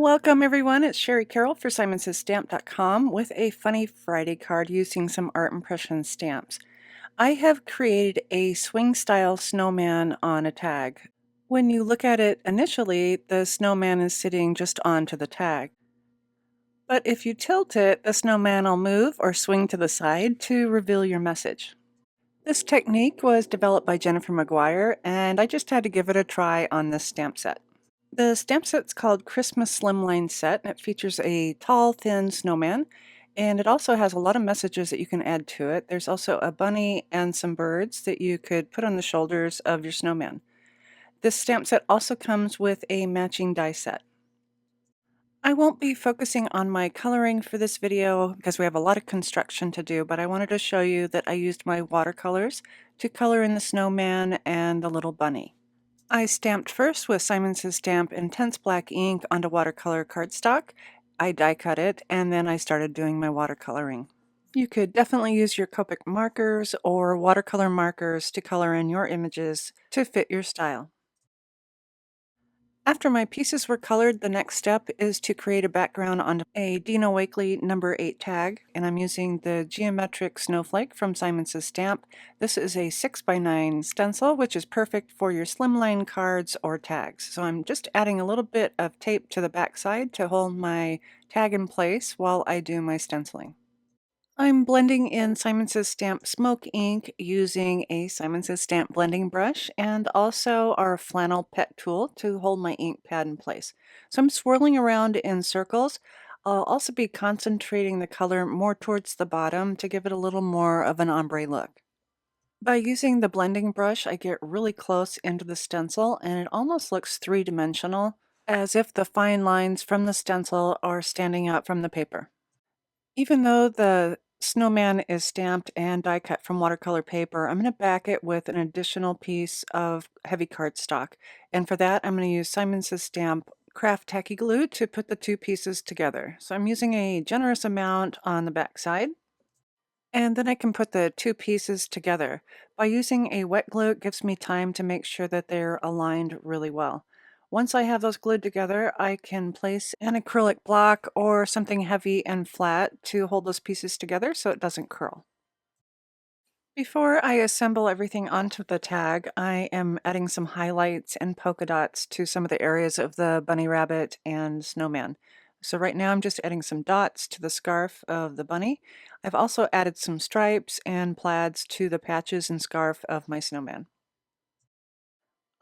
Welcome everyone, it's Shari Carroll for SimonsStamp.com with a funny Friday card using some art impression stamps. I have created a swing style snowman on a tag. When you look at it initially, the snowman is sitting just onto the tag. But if you tilt it, the snowman will move or swing to the side to reveal your message. This technique was developed by Jennifer McGuire, and I just had to give it a try on this stamp set. The stamp set's called Christmas Slimline Set, and it features a tall, thin snowman, and it also has a lot of messages that you can add to it. There's also a bunny and some birds that you could put on the shoulders of your snowman. This stamp set also comes with a matching die set. I won't be focusing on my coloring for this video because we have a lot of construction to do, but I wanted to show you that I used my watercolors to color in the snowman and the little bunny. I stamped first with Simons' Stamp Intense Black ink onto watercolor cardstock. I die cut it, and then I started doing my watercoloring. You could definitely use your Copic markers or watercolor markers to color in your images to fit your style. After my pieces were colored, the next step is to create a background on a Dina Wakley number 8 tag, and I'm using the Geometric Snowflake from Simons' Stamp. This is a 6x9 stencil, which is perfect for your slimline cards or tags. So I'm just adding a little bit of tape to the back side to hold my tag in place while I do my stenciling. I'm blending in Simons' Stamp Smoke ink using a Simons' Stamp blending brush and also our flannel pet tool to hold my ink pad in place. So I'm swirling around in circles. I'll also be concentrating the color more towards the bottom to give it a little more of an ombre look. By using the blending brush, I get really close into the stencil and it almost looks three-dimensional, as if the fine lines from the stencil are standing out from the paper. Even though the snowman is stamped and die cut from watercolor paper, I'm going to back it with an additional piece of heavy cardstock. And for that, I'm going to use Simons' Stamp Craft Tacky Glue to put the two pieces together. So I'm using a generous amount on the back side. And then I can put the two pieces together. By using a wet glue, it gives me time to make sure that they're aligned really well. Once I have those glued together, I can place an acrylic block or something heavy and flat to hold those pieces together so it doesn't curl. Before I assemble everything onto the tag, I am adding some highlights and polka dots to some of the areas of the bunny rabbit and snowman. So right now I'm just adding some dots to the scarf of the bunny. I've also added some stripes and plaids to the patches and scarf of my snowman.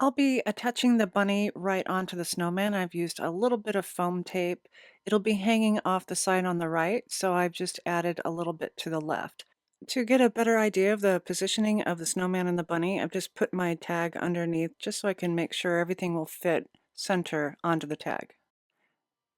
I'll be attaching the bunny right onto the snowman. I've used a little bit of foam tape. It'll be hanging off the side on the right, so I've just added a little bit to the left. To get a better idea of the positioning of the snowman and the bunny, I've just put my tag underneath just so I can make sure everything will fit center onto the tag.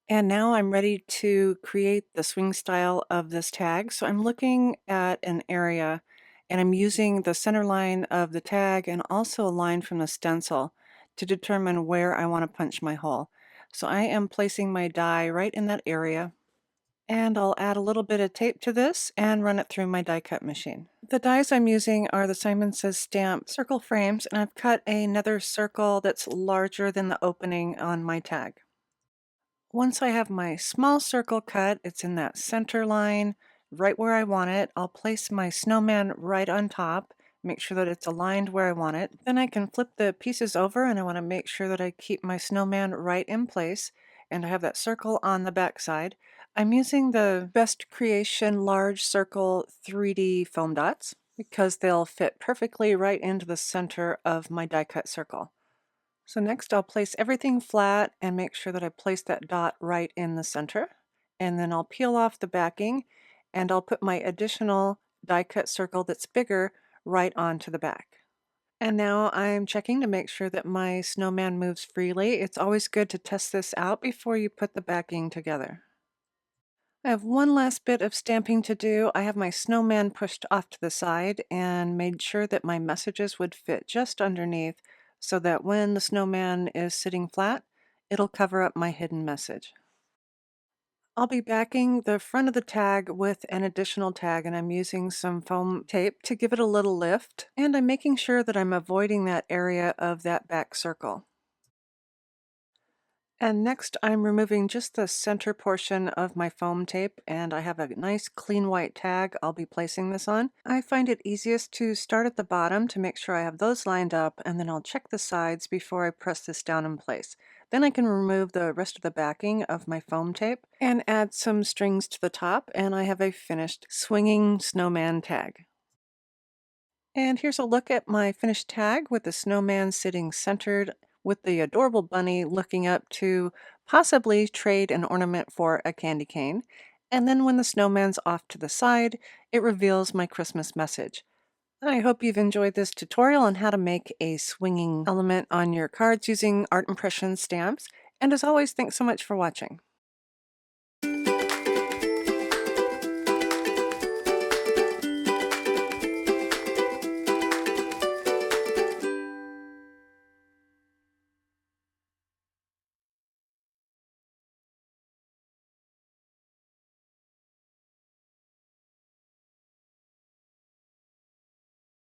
And now I'm ready to create the swing style of this tag. So I'm looking at an area and I'm using the center line of the tag and also a line from the stencil to determine where I want to punch my hole. So I am placing my die right in that area. And I'll add a little bit of tape to this and run it through my die cut machine. The dies I'm using are the Simons' Stamp circle frames, and I've cut another circle that's larger than the opening on my tag. Once I have my small circle cut, it's in that center line, right where I want it. I'll place my snowman right on top, make sure that it's aligned where I want it. Then I can flip the pieces over and I want to make sure that I keep my snowman right in place. And I have that circle on the back side. I'm using the Best Creation Large Circle 3D foam dots because they'll fit perfectly right into the center of my die cut circle. So next I'll place everything flat and make sure that I place that dot right in the center. And then I'll peel off the backing and I'll put my additional die cut circle that's bigger right onto the back. And now I'm checking to make sure that my snowman moves freely. It's always good to test this out before you put the backing together. I have one last bit of stamping to do. I have my snowman pushed off to the side and made sure that my messages would fit just underneath so that when the snowman is sitting flat, it'll cover up my hidden message. I'll be backing the front of the tag with an additional tag, and I'm using some foam tape to give it a little lift, and I'm making sure that I'm avoiding that area of that back circle. And next I'm removing just the center portion of my foam tape, and I have a nice clean white tag I'll be placing this on. I find it easiest to start at the bottom to make sure I have those lined up, and then I'll check the sides before I press this down in place. Then I can remove the rest of the backing of my foam tape and add some strings to the top, and I have a finished swinging snowman tag. And here's a look at my finished tag with the snowman sitting centered with the adorable bunny looking up to possibly trade an ornament for a candy cane. And then when the snowman's off to the side, it reveals my Christmas message. I hope you've enjoyed this tutorial on how to make a swinging element on your cards using art impression stamps. And as always, thanks so much for watching.